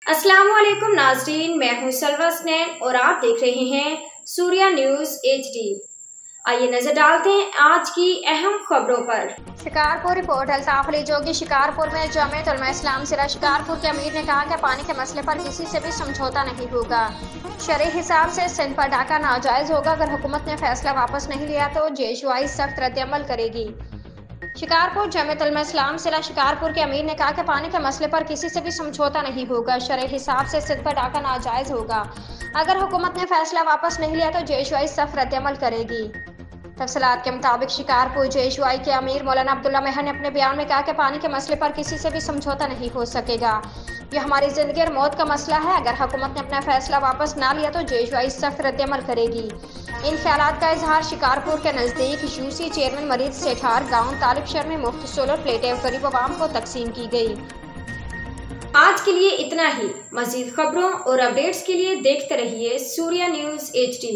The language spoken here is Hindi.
अस्सलाम वालेकुम नाज़रीन, मैं हूं सलवा स्नैन और आप देख रहे हैं सूर्या न्यूज़ HD। आइए नजर डालते हैं आज की अहम खबरों पर। शिकारपुर रिपोर्ट। अल्ताफ अली जोगी शिकारपुर में जमीयत उलमा इस्लाम सिरा शिकारपुर के अमीर ने कहा कि पानी के मसले पर किसी से भी समझौता नहीं होगा। शरई हिसाब से सिंध पर डाका नाजायज होगा। अगर हुकूमत ने फैसला वापस नहीं लिया तो JUI सख्त रद्दअमल करेगी। शिकारपुर जमीयत उलमा इस्लाम सिरा शिकारपुर के अमीर ने कहा कि पानी के मसले पर किसी से भी समझौता नहीं होगा। शरई हिसाब से सिंध पर डाका नाजायज होगा। अगर हुकूमत ने फैसला वापस नहीं लिया तो JUI सख्त रद्दअमल करेगी। तफसीलात के मुताबिक शिकारपुर JUI के अमीर मौलाना अब्दुल्ला मेहर ने अपने बयान में कहा कि पानी के मसले पर किसी से भी समझौता नहीं हो सकेगा। यह हमारी जिंदगी और मौत का मसला है। अगर हुकूमत ने अपना फैसला वापस ना लिया तो JUI सख्त रद्दअमल करेगी। इन ख्यालात का इजहार शिकारपुर के नज़दीक UC चेयरमैन मरीज सेठार गाँव तालिबशहर में मुफ्त सोलर प्लेटें गरीब आवाम को तकसीम की गई। आज के लिए इतना ही। मजीद खबरों और अपडेट्स के लिए देखते रहिए सूर्या न्यूज़ HD।